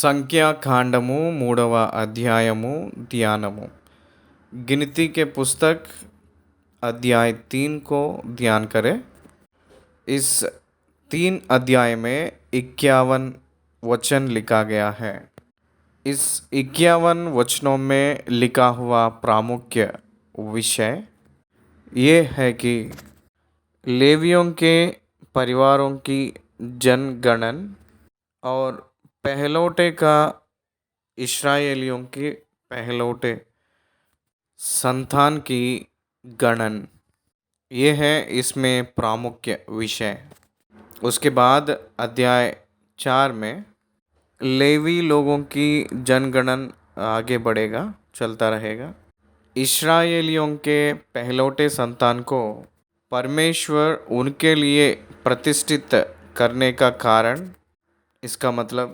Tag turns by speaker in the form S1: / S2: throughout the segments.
S1: సంఖ్యాకాండము 3వ అధ్యాయము ध्यानము गिनती के पुस्तक अध्याय 3 को ध्यान करें। इस 3 अध्याय में 51 वचन लिखा गया है। इस 51 वचनों में लिखा हुआ प्रामुख्य विषय ये है कि लेवियों के परिवारों की जनगणन और पहलौठे का इस्राएलियों के पहलौठे संतान की गणन, ये है इसमें प्रामुख्य विषय। उसके बाद अध्याय 4 में लेवी लोगों की जनगणन आगे बढ़ेगा, चलता रहेगा। इस्राएलियों के पहलौठे संतान को परमेश्वर उनके लिए प्रतिष्ठित करने का कारण, इसका मतलब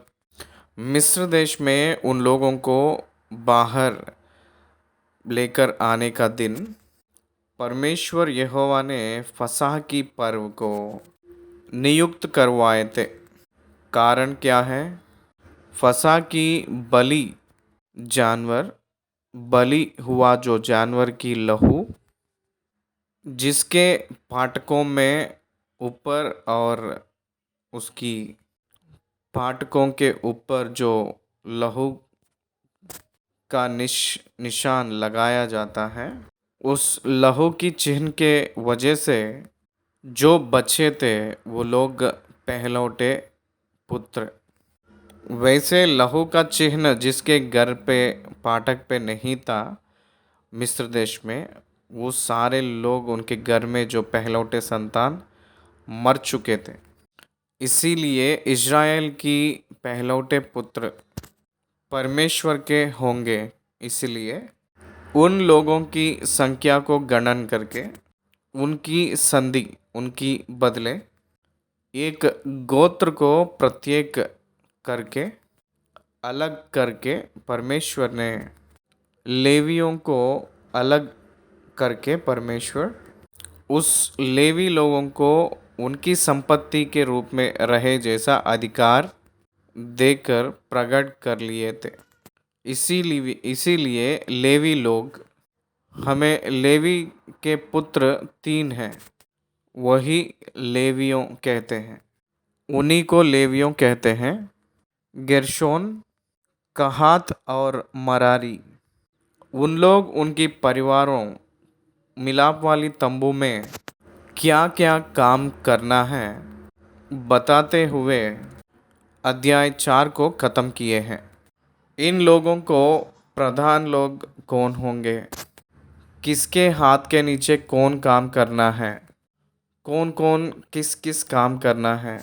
S1: मिस्र देश में उन लोगों को बाहर लेकर आने का दिन परमेश्वर यहोवा ने फसह की पर्व को नियुक्त करवाए थे। कारण क्या है? फसह की बलि हुआ जो जानवर की लहू, जिसके फाटकों में ऊपर और उसकी फाटकों के ऊपर जो लहू का निशान लगाया जाता है, उस लहू की चिन्ह के वजह से जो बचे थे वो लोग पहलौठे पुत्र। वैसे लहू का चिन्ह जिसके घर पे फाटक पे नहीं था मिस्र देश में, वो सारे लोग उनके घर में जो पहलौठे संतान मर चुके थे। इसीलिए इज़राइल की पहलौठे पुत्र परमेश्वर के होंगे। इसलिए उन लोगों की संख्या को गणन करके उनकी बदले एक गोत्र को प्रत्येक करके अलग करके परमेश्वर ने लेवियों को अलग करके परमेश्वर उस लेवी लोगों को उनकी संपत्ति के रूप में रहे जैसा अधिकार देकर प्रकट कर लिए थे। इसीलिए लेवी लोग, हमें लेवी के पुत्र 3 हैं, वही लेवियों कहते हैं, उन्हीं को लेवियों कहते हैं। गेर्शोन, कहात और मरारी, उन लोग उनकी परिवारों मिलाप वाली तंबू में क्या क्या काम करना है बताते हुए अध्याय 4 को ख़त्म किए हैं। इन लोगों को प्रधान लोग कौन होंगे, किसके हाथ के नीचे कौन काम करना है, कौन कौन किस किस काम करना है,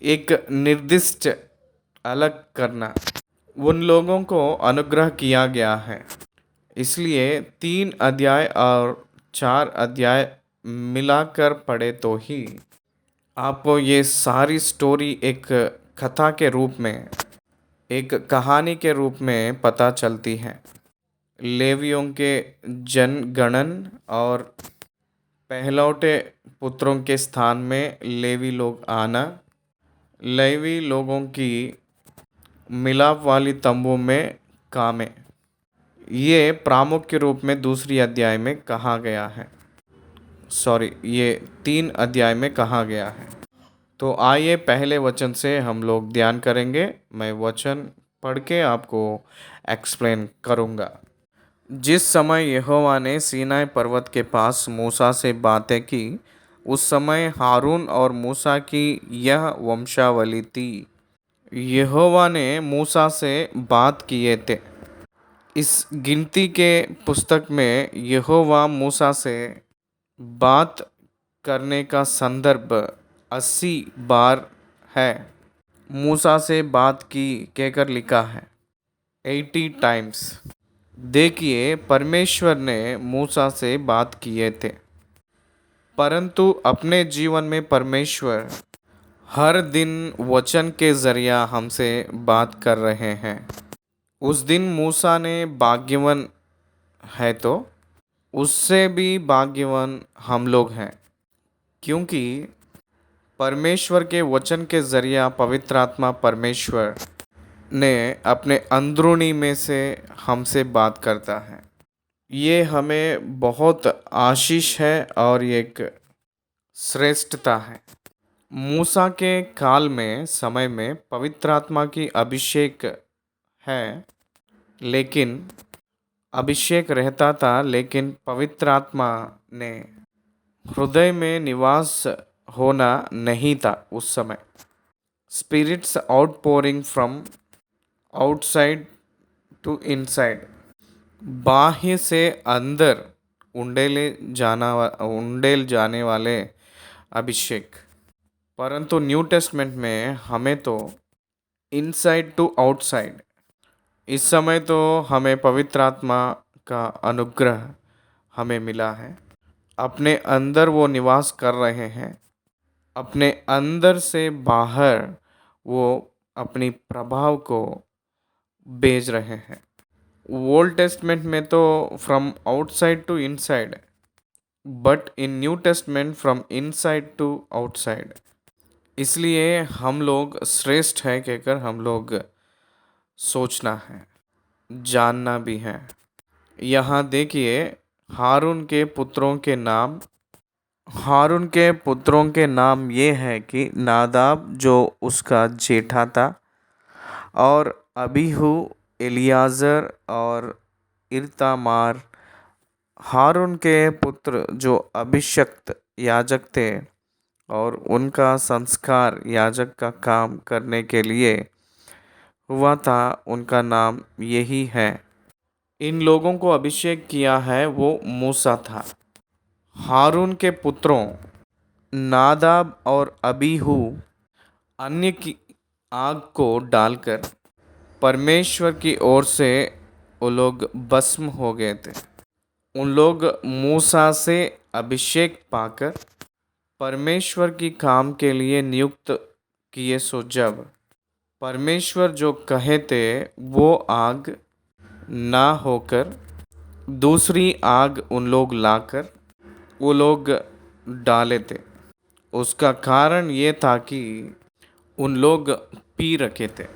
S1: एक निर्दिष्ट अलग करना, उन लोगों को अनुग्रह किया गया है। इसलिए 3 अध्याय और 4 अध्याय मिलाकर पढ़े तो ही आपको ये सारी स्टोरी एक कथा के रूप में, एक कहानी के रूप में पता चलती है। लेवियों के जनगणन और पहलौठे पुत्रों के स्थान में लेवी लोग आना, लेवी लोगों की मिलाप वाली तंबू में कामें, ये प्रामुख्य रूप में दूसरी अध्याय में कहा गया है। ये 3 अध्याय में कहा गया है। तो आइए पहले वचन से हम लोग ध्यान करेंगे। मैं वचन पढ़ के आपको एक्सप्लेन करूँगा। जिस समय यहोवा ने सीनाई पर्वत के पास मूसा से बातें की, उस समय हारून और मूसा की यह वंशावली थी। यहोवा ने मूसा से बात किए थे। इस गिनती के पुस्तक में यहोवा मूसा से बात करने का संदर्भ 80 बार है। मूसा से बात की कहकर लिखा है 80 टाइम्स। देखिए, परमेश्वर ने मूसा से बात किए थे, परंतु अपने जीवन में परमेश्वर हर दिन वचन के जरिया हमसे बात कर रहे हैं। उस दिन मूसा ने भाग्यवान है तो उससे भी भाग्यवान हम लोग हैं, क्योंकि परमेश्वर के वचन के जरिया पवित्र आत्मा परमेश्वर ने अपने अंदरूनी में से हमसे बात करता है। ये हमें बहुत आशीष है और एक श्रेष्ठता है। मूसा के काल में समय में पवित्र आत्मा की अभिषेक है, लेकिन अभिषेक रहता था, लेकिन पवित्र आत्मा ने हृदय में निवास होना नहीं था उस समय। Spirits outpouring from outside to inside, बाह्य से अंदर उंडेल जाने वाले अभिषेक। परंतु न्यू टेस्टमेंट में हमें तो इनसाइड टू आउटसाइड, इस समय तो हमें पवित्र आत्मा का अनुग्रह हमें मिला है। अपने अंदर वो निवास कर रहे हैं, अपने अंदर से बाहर वो अपनी प्रभाव को भेज रहे हैं। ओल्ड टेस्टमेंट में तो from outside to inside, but in New Testament from inside to outside. इसलिए हम लोग श्रेष्ठ है कहकर हम लोग सोचना है, जानना भी है। यहाँ देखिए हारून के पुत्रों के नाम ये है कि नादाब जो उसका जेठा था, और अबीहू, एलियाज़र और इरतामार। हारून के पुत्र जो अभिषक्त याजक थे और उनका संस्कार याजक का काम करने के लिए हुआ था, उनका नाम यही है। इन लोगों को अभिषेक किया है वो मूसा था। हारून के पुत्रों नादाब और अबीहू अन्य की आग को डालकर परमेश्वर की ओर से वो लोग भस्म हो गए थे। उन लोग मूसा से अभिषेक पाकर परमेश्वर की काम के लिए नियुक्त किए। सो जब परमेश्वर जो कहे थे वो आग ना होकर दूसरी आग उन लोग लाकर वो लोग डाले थे। उसका कारण ये था कि उन लोग पी रखे थे।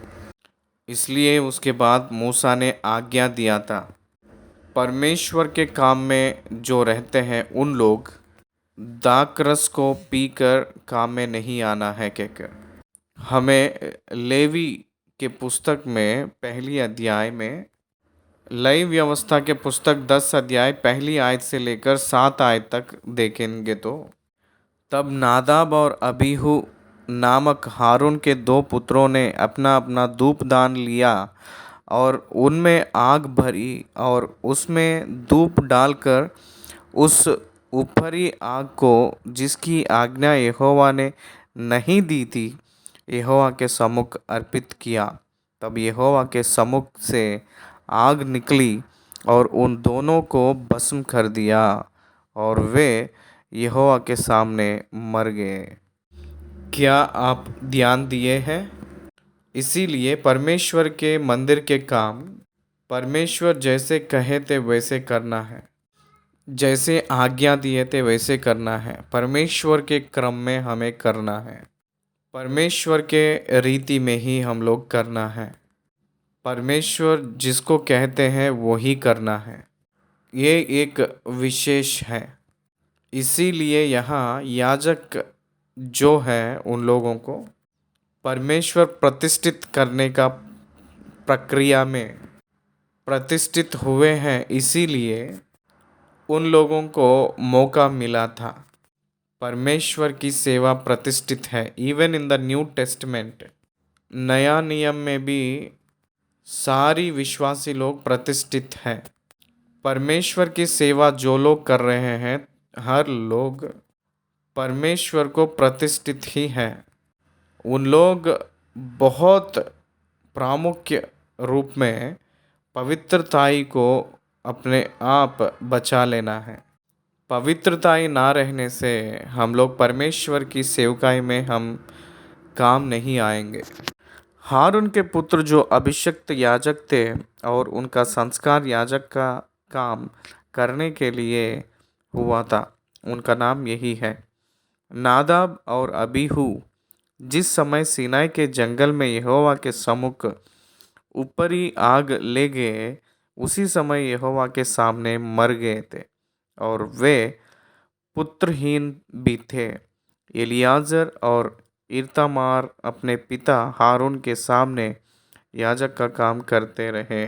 S1: इसलिए उसके बाद मूसा ने आज्ञा दिया था, परमेश्वर के काम में जो रहते हैं उन लोग दाखरस को पीकर काम में नहीं आना है कहकर। हमें लेवी के पुस्तक में पहली अध्याय में, लय व्यवस्था के पुस्तक 10 अध्याय पहली आयत से लेकर 7 आयत तक देखेंगे तो तब नादाब और अबीहू नामक हारून के 2 पुत्रों ने अपना अपना धूपदान लिया और उनमें आग भरी और उसमें धूप डालकर उस ऊपरी आग को, जिसकी आज्ञा यहोवा ने नहीं दी थी, यहोवा के सम्मुख अर्पित किया। तब यहोवा के सम्मुख से आग निकली और उन दोनों को भस्म कर दिया और वे यहोवा के सामने मर गए। क्या आप ध्यान दिए हैं? इसीलिए परमेश्वर के मंदिर के काम परमेश्वर जैसे कहे थे वैसे करना है, जैसे आज्ञा दिए थे वैसे करना है। परमेश्वर के क्रम में हमें करना है, परमेश्वर के रीति में ही हम लोग करना है। परमेश्वर जिसको कहते हैं वो ही करना है। ये एक विशेष है। इसीलिए यहाँ याजक जो है उन लोगों को परमेश्वर प्रतिष्ठित करने का प्रक्रिया में प्रतिष्ठित हुए हैं, इसीलिए उन लोगों को मौका मिला था। परमेश्वर की सेवा प्रतिष्ठित है। Even in the new testament, नया नियम में भी सारी विश्वासी लोग प्रतिष्ठित हैं। परमेश्वर की सेवा जो लोग कर रहे हैं, हर लोग परमेश्वर को प्रतिष्ठित ही हैं। उन लोग बहुत प्रामुख्य रूप में पवित्रताई को अपने आप बचा लेना है। पवित्रताई ना रहने से हम लोग परमेश्वर की सेवकाई में हम काम नहीं आएंगे। हारून के पुत्र जो अभिषिक्त याजक थे और उनका संस्कार याजक का काम करने के लिए हुआ था, उनका नाम यही है। नादाब और अबीहू जिस समय सीनाई के जंगल में यहोवा के सम्मुख ऊपरी आग ले गए, उसी समय यहोवा के सामने मर गए थे और वे पुत्रहीन भी थे। एलियाजर और इतामार अपने पिता हारून के सामने याजक का काम करते रहे।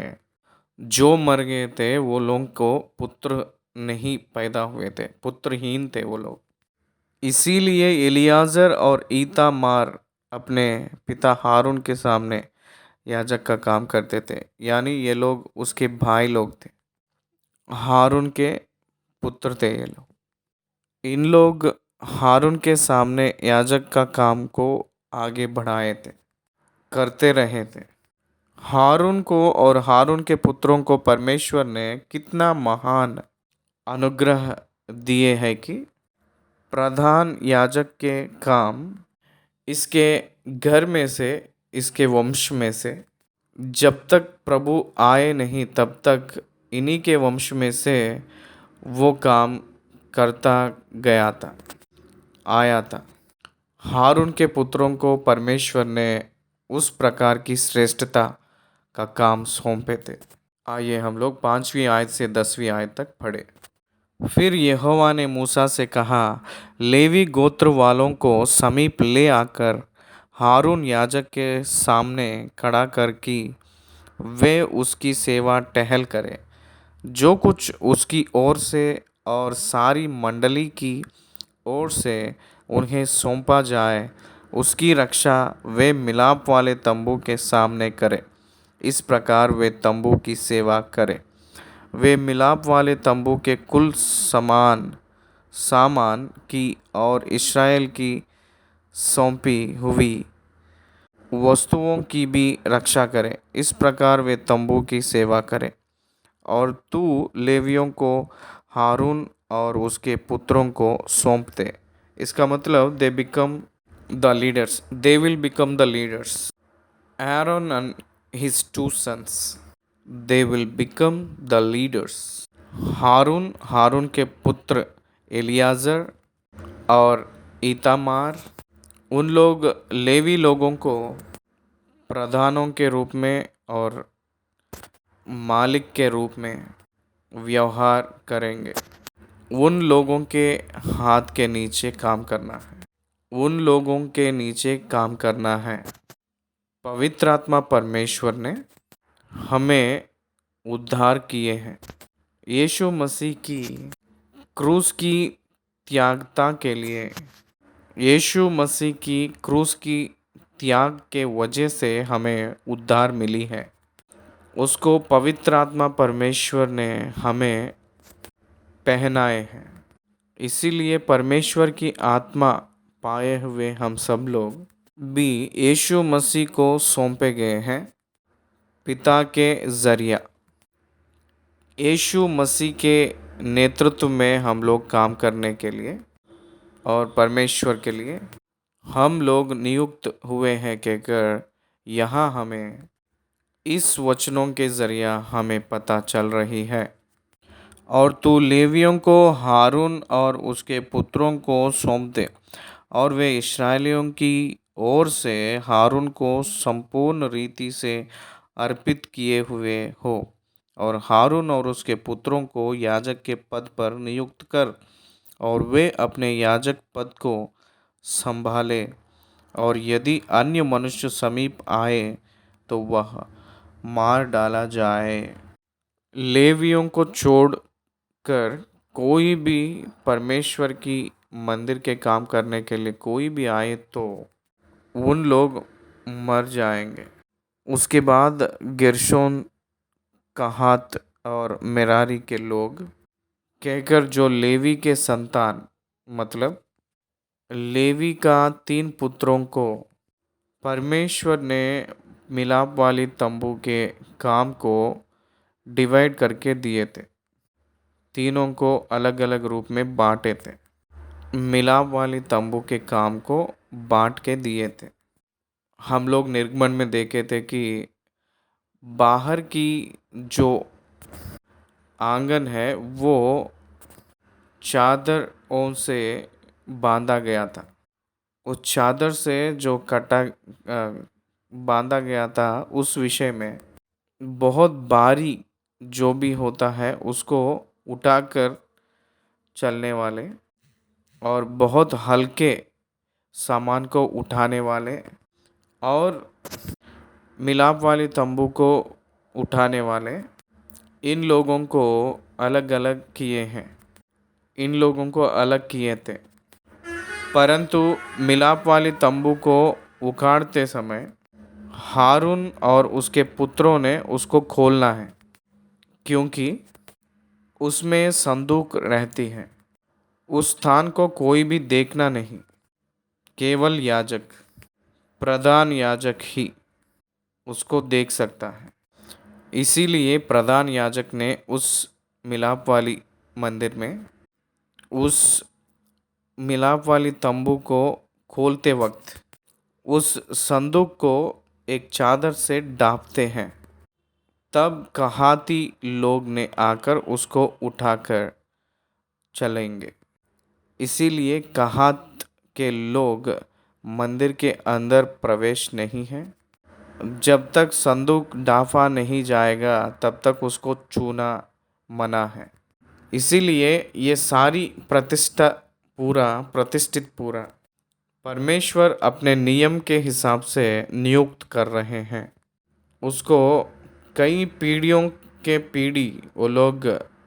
S1: जो मर गए थे वो लोग को पुत्र नहीं पैदा हुए थे, पुत्रहीन थे वो लोग। इसीलिए एलियाजर और ईतामार अपने पिता हारून के सामने याजक का काम करते थे, यानी ये लोग उसके भाई लोग थे, हारून के पुत्र थे ये लोग। इन लोग हारून के सामने याजक का काम को आगे बढ़ाए थे, करते रहे थे। हारून को और हारून के पुत्रों को परमेश्वर ने कितना महान अनुग्रह दिए है कि प्रधान याजक के काम इसके घर में से, इसके वंश में से, जब तक प्रभु आए नहीं तब तक इन्हीं के वंश में से वो काम करता गया था, आया था। हारून के पुत्रों को परमेश्वर ने उस प्रकार की श्रेष्ठता का काम सौंपे थे। आइए हम लोग 5वीं आयत से 10वीं आयत तक पढ़े। फिर यहोवा ने मूसा से कहा, लेवी गोत्र वालों को समीप ले आकर हारून याजक के सामने खड़ा कर कि वे उसकी सेवा टहल करें। जो कुछ उसकी ओर से और सारी मंडली की ओर से उन्हें सौंपा जाए, उसकी रक्षा वे मिलाप वाले तंबू के सामने करें। इस प्रकार वे तंबू की सेवा करें। वे मिलाप वाले तंबू के कुल सामान की और इस्राएल की सौंपी हुई वस्तुओं की भी रक्षा करें। इस प्रकार वे तंबू की सेवा करें। और तू लेवियों को हारून और उसके पुत्रों को सौंप दे। इसका मतलब they become the leaders, they will become the leaders. Aaron and his two sons, they will become the leaders. हारून के पुत्र एलियाजर और ईतामार, उन लोग लेवी लोगों को प्रधानों के रूप में और मालिक के रूप में व्यवहार करेंगे। उन लोगों के हाथ के नीचे काम करना है, उन लोगों के नीचे काम करना है। पवित्र आत्मा परमेश्वर ने हमें उद्धार किए हैं। यीशु मसीह की क्रूस की त्यागता के लिए, यीशु मसीह की क्रूस की त्याग के वजह से हमें उद्धार मिली है। उसको पवित्र आत्मा परमेश्वर ने हमें पहनाए हैं। इसीलिए परमेश्वर की आत्मा पाए हुए हम सब लोग भी यीशु मसीह को सौंपे गए हैं पिता के जरिया। यीशु मसीह के नेतृत्व में हम लोग काम करने के लिए और परमेश्वर के लिए हम लोग नियुक्त हुए हैं कहकर यहाँ हमें इस वचनों के जरिया हमें पता चल रही है। और तू लेवियों को हारून और उसके पुत्रों को सौंप दे और वे इस्राएलियों की ओर से हारून को संपूर्ण रीति से अर्पित किए हुए हो। और हारून और उसके पुत्रों को याजक के पद पर नियुक्त कर और वे अपने याजक पद को संभाले। और यदि अन्य मनुष्य समीप आए तो वह मार डाला जाए। लेवियों को छोड़कर कोई भी परमेश्वर की मंदिर के काम करने के लिए कोई भी आए तो उन लोग मर जाएंगे। उसके बाद गेर्शोन, कहात और मेरारी के लोग कहकर जो लेवी के संतान, मतलब लेवी का 3 पुत्रों को परमेश्वर ने मिलाप वाली तंबू के काम को डिवाइड करके दिए थे। तीनों को अलग अलग रूप में बांटे थे। मिलाप वाली तंबू के काम को बांट के दिए थे। हम लोग निर्गमन में देखे थे कि बाहर की जो आंगन है वो चादरों से बांधा गया था। उस चादर से जो बांधा गया था उस विषय में बहुत भारी जो भी होता है उसको उठाकर चलने वाले, और बहुत हल्के सामान को उठाने वाले, और मिलाप वाले तंबू को उठाने वाले, इन लोगों को अलग अलग किए हैं। इन लोगों को अलग किए थे। परंतु मिलाप वाले तंबू को उखाड़ते समय हारून और उसके पुत्रों ने उसको खोलना है, क्योंकि उसमें संदूक रहती है। उस स्थान को कोई भी देखना नहीं, केवल याजक, प्रधान याजक ही उसको देख सकता है। इसीलिए प्रधान याजक ने उस मिलाप वाली मंदिर में उस मिलाप वाली तंबू को खोलते वक्त उस संदूक को एक चादर से ढांपते हैं। तब कहाती लोग ने आकर उसको उठाकर चलेंगे। इसीलिए कहात के लोग मंदिर के अंदर प्रवेश नहीं है। जब तक संदूक ढांपा नहीं जाएगा तब तक उसको छूना मना है। इसीलिए ये सारी प्रतिष्ठित पूरा परमेश्वर अपने नियम के हिसाब से नियुक्त कर रहे हैं। उसको कई पीढ़ियों के पीढ़ी वो लोग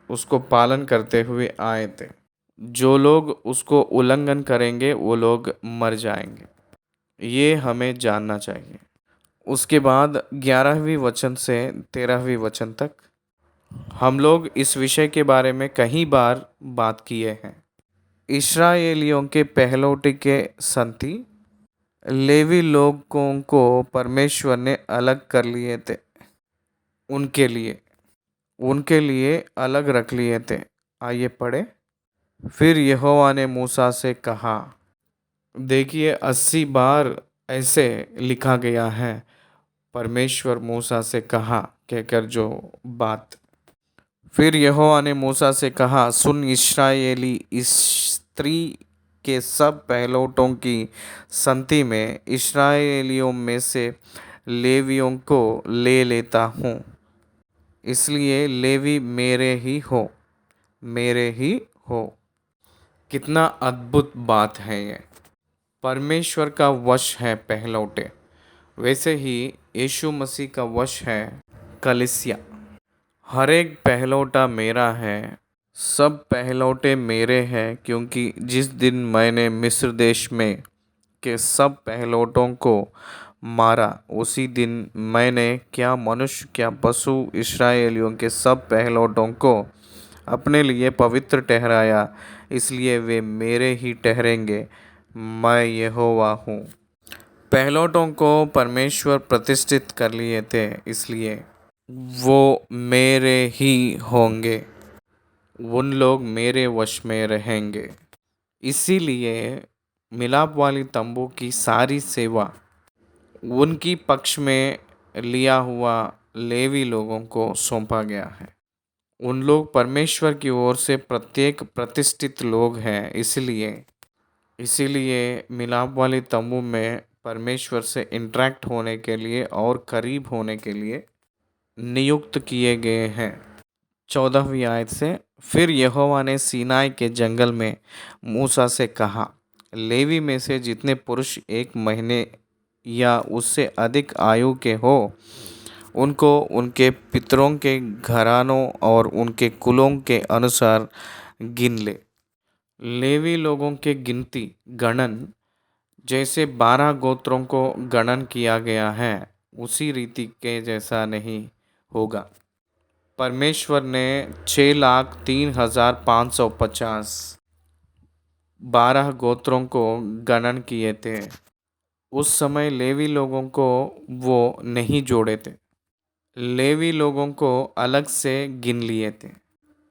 S1: उसको पालन करते हुए आए थे। जो लोग उसको उल्लंघन करेंगे वो लोग मर जाएंगे, ये हमें जानना चाहिए। उसके बाद 11वीं वचन से 13वीं वचन तक हम लोग इस विषय के बारे में कई बार बात किए हैं। इस्राएलियों के पहलौठे के संति लेवी लोगों को परमेश्वर ने अलग कर लिए थे। उनके लिए अलग रख लिए थे। आइए पढ़े। फिर यहोवा ने मूसा से कहा, देखिए 80 बार ऐसे लिखा गया है, परमेश्वर मूसा से कहा कहकर जो बात। फिर यहोवा ने मूसा से कहा, सुन, इस्राएली इस स्त्री के सब पहलौठों की संति में इस्राएलियों में से लेवियों को ले लेता हूँ, इसलिए लेवी मेरे ही हो। कितना अद्भुत बात है ये। परमेश्वर का वश है पहलौठे, वैसे ही यीशु मसीह का वश है कलीसिया। हर एक पहलौठा मेरा है, सब पहलौठे मेरे हैं, क्योंकि जिस दिन मैंने मिस्र देश में के सब पहलौठों को मारा, उसी दिन मैंने क्या मनुष्य क्या पशु इस्राएलियों के सब पहलौठों को अपने लिए पवित्र ठहराया, इसलिए वे मेरे ही ठहरेंगे। मैं यहोवा हूँ। पहलौठों को परमेश्वर प्रतिष्ठित कर लिए थे, इसलिए वो मेरे ही होंगे। उन लोग मेरे वश में रहेंगे। इसीलिए मिलाप वाली तंबू की सारी सेवा उनकी पक्ष में लिया हुआ लेवी लोगों को सौंपा गया है। उन लोग परमेश्वर की ओर से प्रत्येक प्रतिष्ठित लोग हैं। इसीलिए मिलाप वाली तंबू में परमेश्वर से इंटरेक्ट होने के लिए और करीब होने के लिए नियुक्त किए गए हैं। 14वीं आयत से, फिर यहोवा ने सीनाई के जंगल में मूसा से कहा, लेवी में से जितने पुरुष 1 महीने या उससे अधिक आयु के हो, उनको उनके पितरों के घरानों और उनके कुलों के अनुसार गिन ले। लेवी लोगों के गिनती गणन जैसे 12 गोत्रों को गणन किया गया है, उसी रीति के जैसा नहीं होगा। परमेश्वर ने 6,03,550 12 गोत्रों को गणन किए थे। उस समय लेवी लोगों को वो नहीं जोड़े थे। लेवी लोगों को अलग से गिन लिए थे,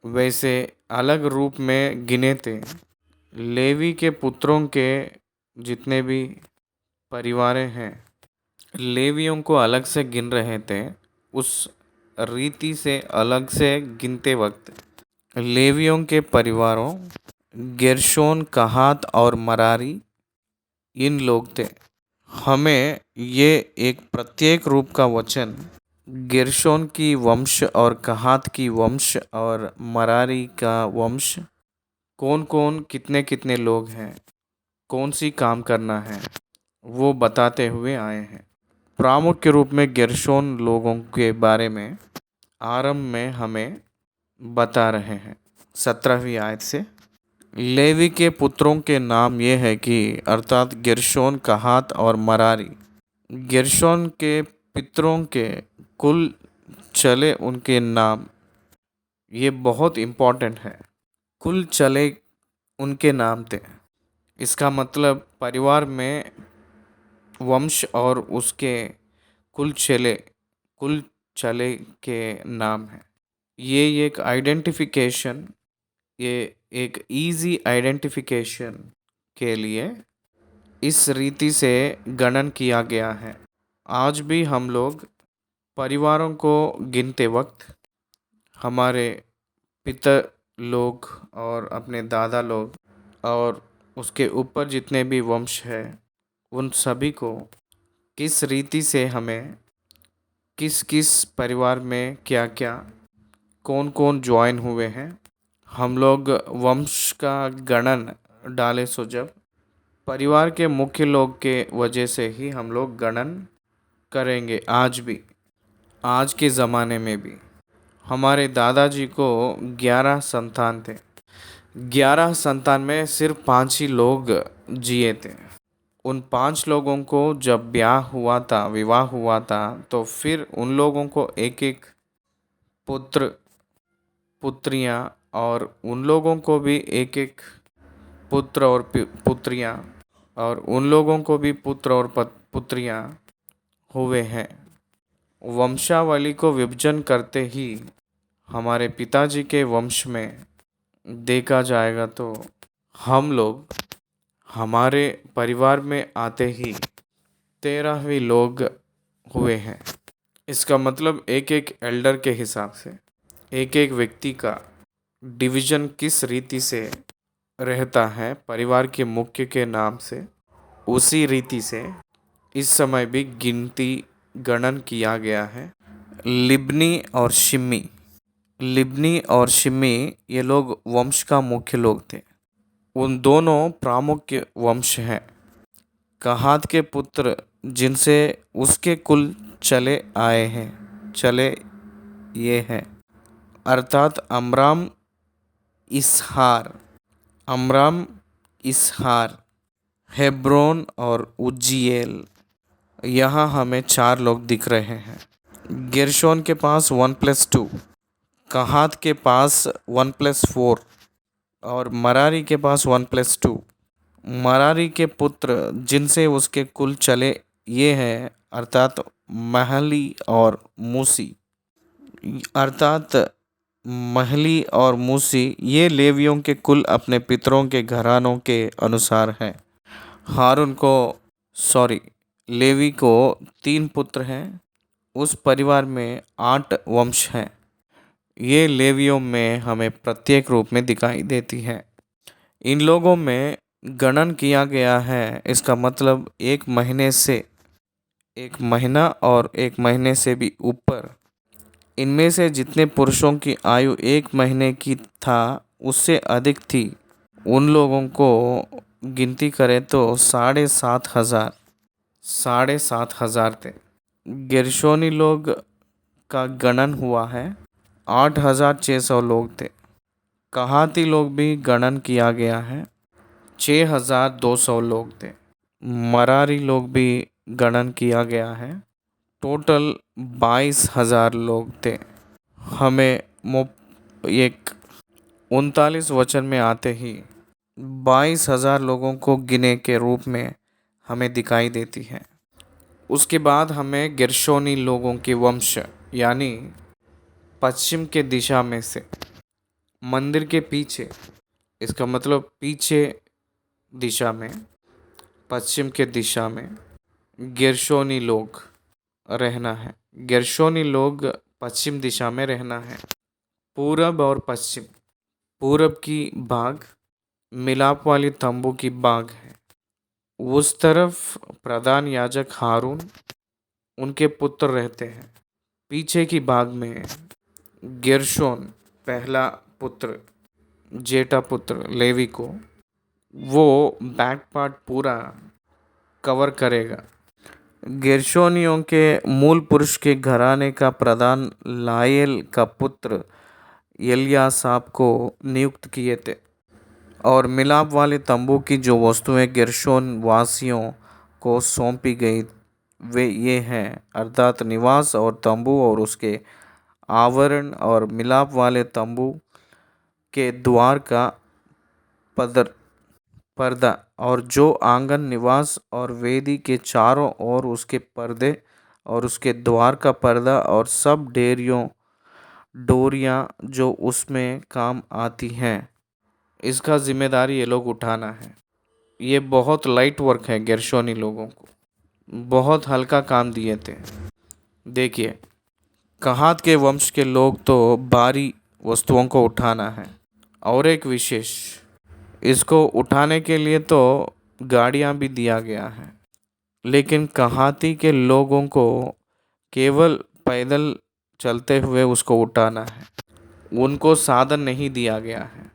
S1: वैसे अलग रूप में गिने थे। लेवी के पुत्रों के जितने भी परिवारें हैं, लेवियों को अलग से गिन रहे थे। उस रीति से अलग से गिनते वक्त लेवियों के परिवारों गेर्शोन, कहात और मरारी इन लोग थे। हमें ये एक प्रत्येक रूप का वचन गेर्शोन की वंश और कहात की वंश और मरारी का वंश कौन कौन कितने कितने लोग हैं, कौन सी काम करना है, वो बताते हुए आए हैं। प्रामुख्य रूप में गेर्शोन लोगों के बारे में आरंभ में हमें बता रहे हैं 17वीं आयत से। लेवी के पुत्रों के नाम ये है कि अर्थात गेर्शोन, कहात और मरारी। गेर्शोन के पितरों के कुल चले उनके नाम, ये बहुत इम्पोर्टेंट है। कुल चले उनके नाम थे, इसका मतलब परिवार में वंश और उसके कुल चले के नाम है। ये एक आइडेंटिफिकेशन, ये एक इजी आइडेंटिफिकेशन के लिए इस रीति से गणन किया गया है। आज भी हम लोग परिवारों को गिनते वक्त हमारे पिता लोग और अपने दादा लोग और उसके ऊपर जितने भी वंश है, उन सभी को किस रीति से हमें किस किस परिवार में क्या क्या कौन कौन ज्वाइन हुए हैं, हम लोग वंश का गणन डाले। सो जब परिवार के मुख्य लोग के वजह से ही हम लोग गणन करेंगे। आज भी, आज के ज़माने में भी हमारे दादाजी को 11 संतान थे। 11 संतान में सिर्फ 5 ही लोग जिए थे। उन 5 लोगों को जब ब्याह हुआ था, विवाह हुआ था, तो फिर उन लोगों को एक एक पुत्र पुत्रियां, और उन लोगों को भी एक एक पुत्र और पुत्रियां, और उन लोगों को भी पुत्र और पुत्रियां हुए हैं। वंशावली को विभाजन करते ही हमारे पिताजी के वंश में देखा जाएगा तो हम लोग हमारे परिवार में आते ही 13वीं लोग हुए हैं। इसका मतलब एक एक एल्डर के हिसाब से एक एक व्यक्ति का डिवीज़न किस रीति से रहता है परिवार के मुख्य के नाम से, उसी रीति से इस समय भी गिनती गणन किया गया है। लिब्नी और शिमी, लिब्नी और शिमी ये लोग वंश का मुख्य लोग थे। उन दोनों प्रामुख्य वंश हैं। कहात के पुत्र जिनसे उसके कुल चले आए हैं, चले ये हैं अर्थात अमराम, इसहार, अमराम, इसहार, हेब्रोन और उज्जीएल। यहाँ हमें 4 लोग दिख रहे हैं। गेर्शोन के पास 1+2, कहात के पास 1+4 और मरारी के पास 1+2। मरारी के पुत्र जिनसे उसके कुल चले ये हैं अर्थात महली और मूसी, अर्थात महली और मूसी ये लेवियों के कुल अपने पितरों के घरानों के अनुसार हैं। हारून को लेवी को 3 पुत्र हैं। उस परिवार में 8 वंश हैं। ये लेवियों में हमें प्रत्येक रूप में दिखाई देती है। इन लोगों में गणन किया गया है, इसका मतलब 1 महीने से 1 महीना और 1 महीने से भी ऊपर, इनमें से जितने पुरुषों की आयु 1 महीने की था उससे अधिक थी, उन लोगों को गिनती करें तो 7,500 थे। गेर्शोनी लोग का गणन हुआ है, 8,600 लोग थे। कहाती लोग भी गणन किया गया है, 6,200 लोग थे। मरारी लोग भी गणन किया गया है, टोटल 22,000 लोग थे। हमें एक 39 वचन में आते ही 22,000 लोगों को गिने के रूप में हमें दिखाई देती है। उसके बाद हमें गेर्शोनी लोगों के वंश यानी पश्चिम के दिशा में से मंदिर के पीछे, इसका मतलब पीछे दिशा में, पश्चिम के दिशा में गेर्शोनी लोग रहना है। गेर्शोनी लोग पश्चिम दिशा में रहना है। पूरब और पश्चिम, पूरब की भाग मिलाप वाली तंबू की भाग है। उस तरफ प्रधान याजक हारून, उनके पुत्र रहते हैं। पीछे की भाग में गेर्शोन पहला पुत्र, जेठा पुत्र लेवी को, वो बैक पार्ट पूरा कवर करेगा। गेर्शोनियों के मूल पुरुष के घराने का प्रधान लायल का पुत्र एलियासाप को नियुक्त किए थे। और मिलाप वाले तंबू की जो वस्तुएं गेर्शोन वासियों को सौंपी गई वे ये हैं, अर्थात निवास और तंबू और उसके आवरण और मिलाप वाले तंबू के द्वार का पदर पर्दा और जो आंगन, निवास और वेदी के चारों ओर उसके पर्दे और उसके द्वार का पर्दा और सब डोरियां जो उसमें काम आती हैं, इसका जिम्मेदारी ये लोग उठाना है। ये बहुत लाइट वर्क है, गेर्शोनी लोगों को बहुत हल्का काम दिए थे। देखिए, कहात के वंश के लोग तो भारी वस्तुओं को उठाना है, और एक विशेष, इसको उठाने के लिए तो गाड़ियां भी दिया गया है, लेकिन कहाती के लोगों को केवल पैदल चलते हुए उसको उठाना है, उनको साधन नहीं दिया गया है।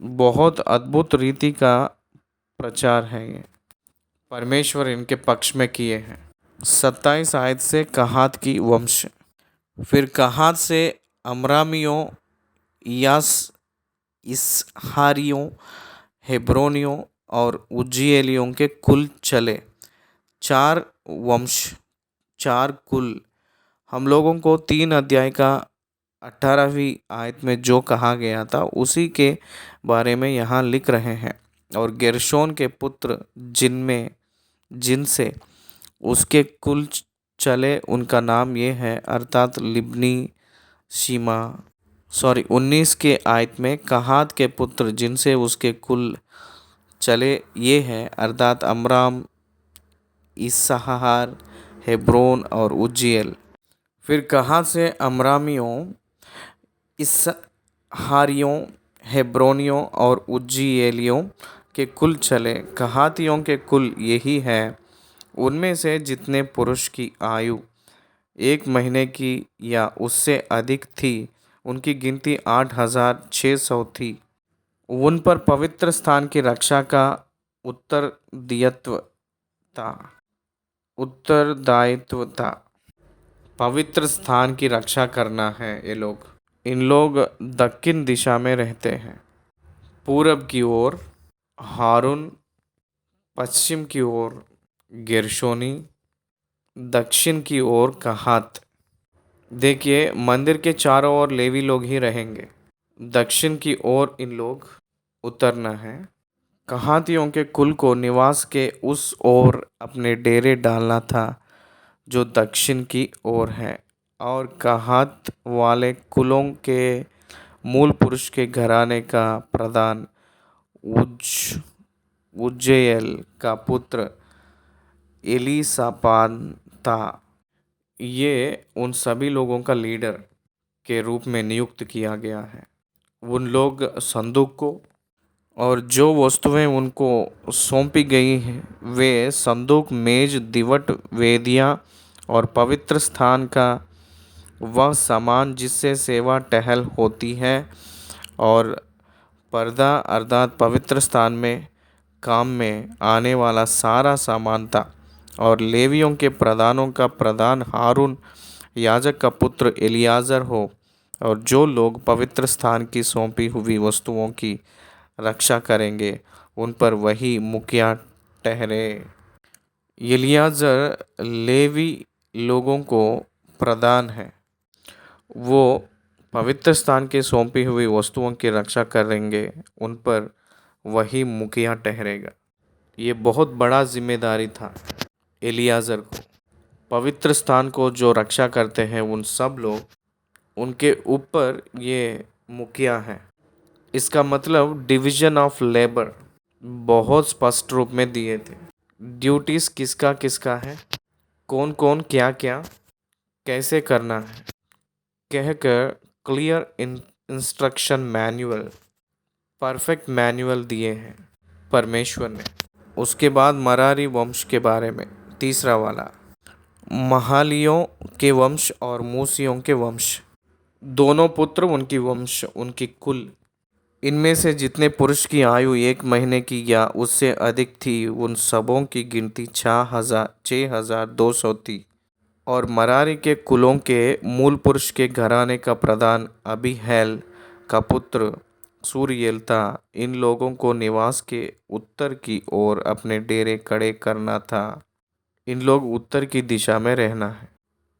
S1: बहुत अद्भुत रीति का प्रचार है ये, परमेश्वर इनके पक्ष में किए हैं। 27 आयत से कहात की वंश। फिर कहात से अमरामियों, यास, इसहारियों, हेब्रोनियों और उज्जीएलियों के कुल चले। 4 वंश, 4 कुल। हम लोगों को 3 अध्याय का 18वीं आयत में जो कहा गया था उसी के बारे में यहाँ लिख रहे हैं। और गेर्शोन के पुत्र जिनसे उसके कुल चले उनका नाम ये है, अर्थात लिब्नी, सीमा। 19 के आयत में कहात के पुत्र जिनसे उसके कुल चले ये हैं, अर्थात अमराम, इसहार, हेब्रोन और उज्जीएल। फिर कहात से अमरामियों, इसहारियों, हेब्रोनियों और उज्जीएलियों के कुल चले। कहातियों के कुल यही है। उनमें से जितने पुरुष की आयु 1 महीने की या उससे अधिक थी, उनकी गिनती 8,600 थी। उन पर पवित्र स्थान की रक्षा का उत्तरदायित्व था। पवित्र स्थान की रक्षा करना है ये लोग। इन लोग दक्षिण दिशा में रहते हैं। पूरब की ओर हारून, पश्चिम की ओर गेर्शोनी, दक्षिण की ओर कहात। देखिए, मंदिर के चारों ओर लेवी लोग ही रहेंगे। दक्षिण की ओर इन लोग उतरना है। कहातियों के कुल को निवास के उस ओर अपने डेरे डालना था जो दक्षिण की ओर है। और कहात वाले कुलों के मूल पुरुष के घराने का प्रधान उज्जेयल का पुत्र एलीसापान था। ये उन सभी लोगों का लीडर के रूप में नियुक्त किया गया है। उन लोग संदूक को और जो वस्तुएं उनको सौंपी गई हैं वे संदूक, मेज, दिवट, वेदियाँ और पवित्र स्थान का वह सामान जिससे सेवा टहल होती है और पर्दा, अर्थात पवित्र स्थान में काम में आने वाला सारा सामान था। और लेवियों के प्रधानों का प्रधान हारून याजक का पुत्र एलियाजर हो, और जो लोग पवित्र स्थान की सौंपी हुई वस्तुओं की रक्षा करेंगे उन पर वही मुखिया ठहरे। एलियाजर लेवी लोगों को प्रधान है, वो पवित्र स्थान की सौंपी हुई वस्तुओं की रक्षा करेंगे, उन पर वही मुखिया ठहरेगा। ये बहुत बड़ा जिम्मेदारी था एलियाजर को। पवित्र स्थान को जो रक्षा करते हैं उन सब लोग, उनके ऊपर ये मुखिया है। इसका मतलब डिवीजन ऑफ लेबर बहुत स्पष्ट रूप में दिए थे। ड्यूटीज किसका किसका है, कौन कौन क्या क्या कैसे करना है, कहकर clear instruction manual, perfect manual दिए हैं परमेश्वर ने। उसके बाद मरारी वंश के बारे में, तीसरा वाला, महालियों के वंश और मूसियों के वंश, दोनों पुत्र, उनकी वंश, उनकी कुल। इनमें से जितने पुरुष की आयु 1 महीने की या उससे अधिक थी उन सबों की गिनती 6,200 थी। और मरारी के कुलों के मूल पुरुष के घराने का प्रधान अबीहैल का पुत्र सूरीएल था। इन लोगों को निवास के उत्तर की ओर अपने डेरे खड़े करना था। इन लोग उत्तर की दिशा में रहना है।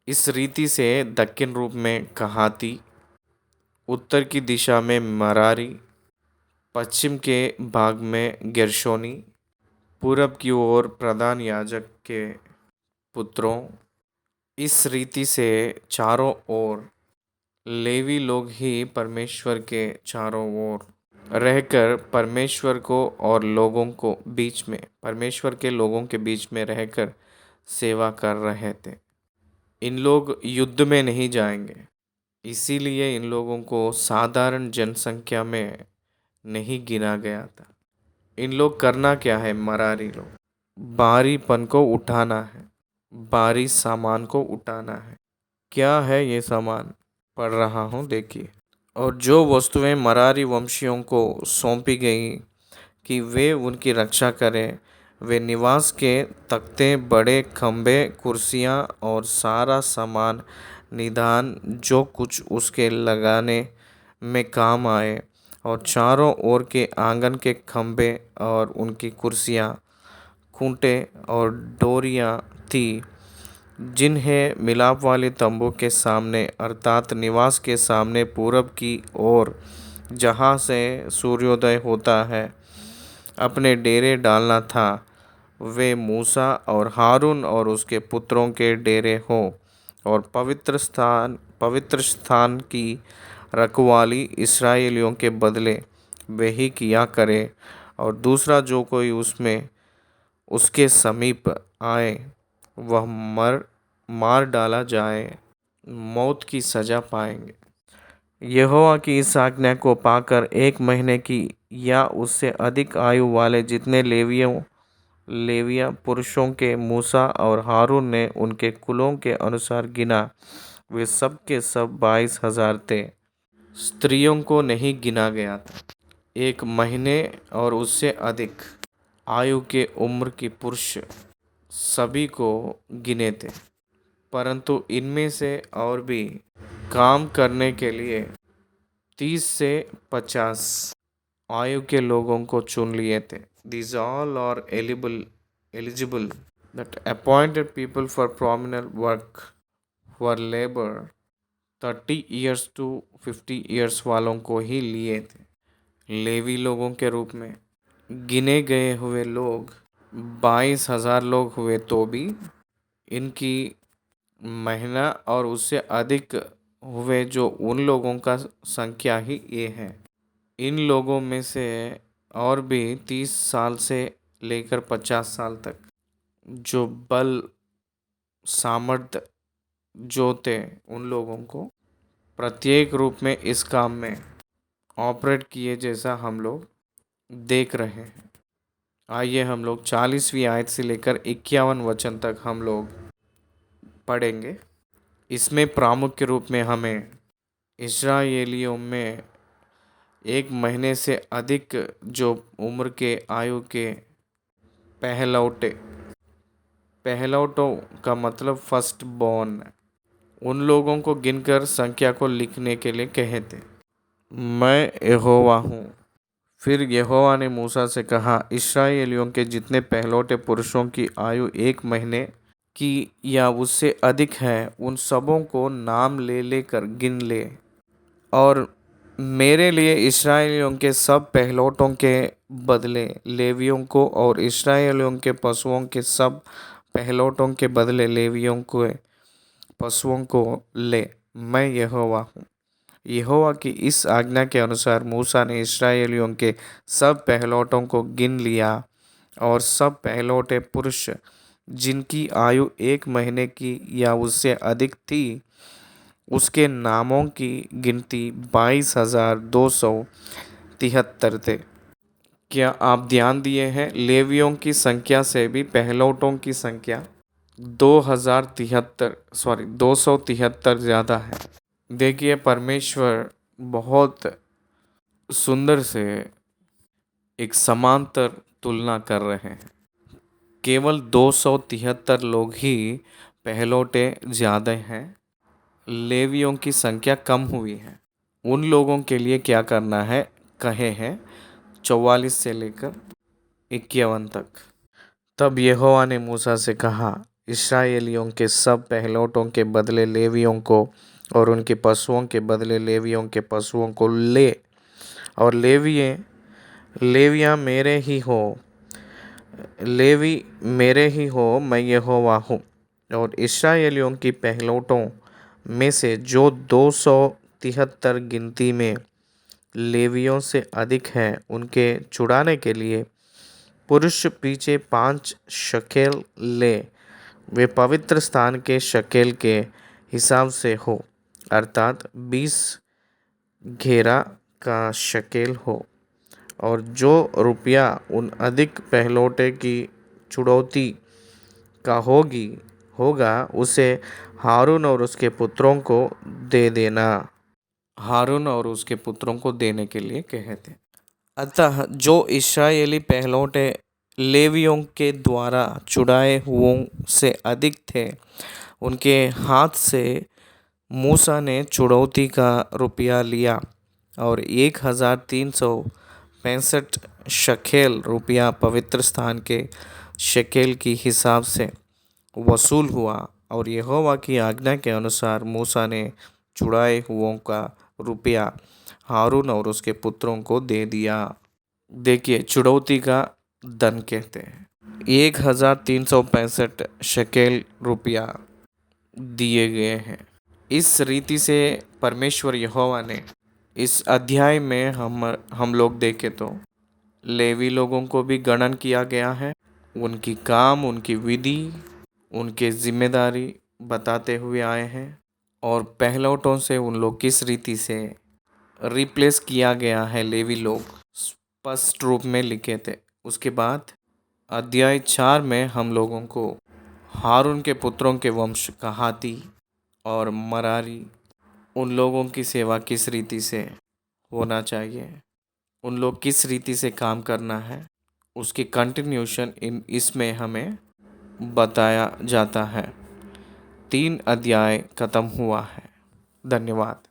S1: इस रीति से दक्षिण रूप में कहाती, उत्तर की दिशा में मरारी, पश्चिम के भाग में गेर्शोनी, पूरब की ओर प्रधान याजक के पुत्रों। इस रीति से चारों ओर लेवी लोग ही परमेश्वर के चारों ओर रहकर परमेश्वर को और लोगों को बीच में, परमेश्वर के लोगों के बीच में रहकर सेवा कर रहे थे। इन लोग युद्ध में नहीं जाएंगे, इसीलिए इन लोगों को साधारण जनसंख्या में नहीं गिना गया था। इन लोग करना क्या है? मरारी लोग भारीपन को उठाना है, भारी सामान को उठाना है। क्या है ये सामान? पढ़ रहा हूँ, देखिए। और जो वस्तुएं मरारी वंशियों को सौंपी गई कि वे उनकी रक्षा करें, वे निवास के तख्ते, बड़े खंभे, कुर्सियाँ और सारा सामान निदान जो कुछ उसके लगाने में काम आए, और चारों ओर के आंगन के खंभे और उनकी कुर्सियाँ, खूंटे और डोरियाँ थी, जिन्हें मिलाप वाले तंबू के सामने अर्थात निवास के सामने पूरब की ओर जहाँ से सूर्योदय होता है अपने डेरे डालना था, वे मूसा और हारून और उसके पुत्रों के डेरे हों। और पवित्र स्थान की रखवाली इस्राएलियों के बदले वे ही किया करे, और दूसरा जो कोई उसमें उसके समीप आए वह मार डाला जाए, मौत की सजा पाएंगे। यहोवा की इस आज्ञा को पाकर 1 महीने की या उससे अधिक आयु वाले जितने लेविया पुरुषों के मूसा और हारून ने उनके कुलों के अनुसार गिना, वे सब के सब 22,000 थे। स्त्रियों को नहीं गिना गया था। 1 महीने और उससे अधिक आयु के उम्र की पुरुष सभी को गिने थे, परंतु इनमें से और भी काम करने के लिए 30 से 50 आयु के लोगों को चुन लिए थे। These all are eligible that appointed people for prominent work for labor 30 years to 50 years वालों को ही लिए थे। लेवी लोगों के रूप में गिने गए हुए लोग 22,000 लोग हुए, तो भी इनकी महीना और उससे अधिक हुए जो उन लोगों का संख्या ही ये है। इन लोगों में से और भी 30 साल से लेकर 50 साल तक जो बल सामर्थ्य जो थे, उन लोगों को प्रत्येक रूप में इस काम में ऑपरेट किए, जैसा हम लोग देख रहे हैं। आइए हम लोग 40वीं आयत से लेकर 51 वचन तक हम लोग पढ़ेंगे। इसमें प्रामुख्य रूप में हमें इस्राएलियों में 1 महीने से अधिक जो उम्र के आयु के पहलौटों का मतलब फर्स्ट बॉर्न, उन लोगों को गिनकर संख्या को लिखने के लिए कहे थे। मैं यहोवा हूँ। फिर यहोवा ने मूसा से कहा, इस्राएलियों के जितने पहलौठे पुरुषों की आयु 1 महीने की या उससे अधिक है, उन सबों को नाम ले लेकर गिन ले, और मेरे लिए इस्राएलियों के सब पहलौठों के बदले लेवियों को, और इस्राएलियों के पशुओं के सब पहलौठों के बदले लेवियों को पशुओं को ले। मैं यहोवा हूँ। यहोवा की इस आज्ञा के अनुसार मूसा ने इस्राएलियों के सब पहलौठों को गिन लिया, और सब पहलौठे पुरुष जिनकी आयु 1 महीने की या उससे अधिक थी, उसके नामों की गिनती 22,273 थे। क्या आप ध्यान दिए हैं? लेवियों की संख्या से भी पहलौठों की संख्या 2,273 ज़्यादा है। देखिए परमेश्वर बहुत सुंदर से एक समांतर तुलना कर रहे हैं। केवल 273 लोग ही पहलौठे ज़्यादा हैं, लेवियों की संख्या कम हुई है। उन लोगों के लिए क्या करना है कहे हैं 44 से लेकर 51 तक। तब यहोवा ने मूसा से कहा, इस्राएलियों के सब पहलौठों के बदले लेवियों को और उनके पशुओं के बदले लेवियों के पशुओं को ले, और लेवियाँ मेरे ही हो, लेवी मेरे ही हो, मैं यहोवा हूँ। और इस्राएलियों की पहलौठों में से जो 273 गिनती में लेवियों से अधिक हैं, उनके छुड़ाने के लिए पुरुष पीछे 5 शकेल ले, वे पवित्र स्थान के शकेल के हिसाब से हो, अर्थात 20 घेरा का शकेल हो। और जो रुपया उन अधिक पहलौठे की छुड़ौती का होगा उसे हारून और उसके पुत्रों को दे देना। हारून और उसके पुत्रों को देने के लिए कहे थे। अतः जो इस्राएली पहलौठे लेवियों के द्वारा छुड़ाए हुओं से अधिक थे, उनके हाथ से मूसा ने छुड़ौती का रुपया लिया और 1,365 शकेल रुपया पवित्र स्थान के शकेल की हिसाब से वसूल हुआ। और यहोवा की आज्ञा के अनुसार मूसा ने छुड़ाए हुओं का रुपया हारून और उसके पुत्रों को दे दिया। देखिए छुड़ौती का धन कहते हैं। 1,365 शकेल रुपया दिए गए हैं। इस रीति से परमेश्वर यहोवा ने इस अध्याय में हम लोग देखें तो लेवी लोगों को भी गणन किया गया है। उनकी काम, उनकी विधि, उनके जिम्मेदारी बताते हुए आए हैं। और पहलौठों से उन लोग किस रीति से रिप्लेस किया गया है, लेवी लोग स्पष्ट रूप में लिखे थे। उसके बाद अध्याय 4 में हम लोगों को हारून के पुत्रों के वंश कहाती और मरारी, उन लोगों की सेवा किस रीति से होना चाहिए, उन लोग किस रीति से काम करना है, उसकी कंटिन्यूशन इसमें हमें बताया जाता है। 3 अध्याय खत्म हुआ है। धन्यवाद।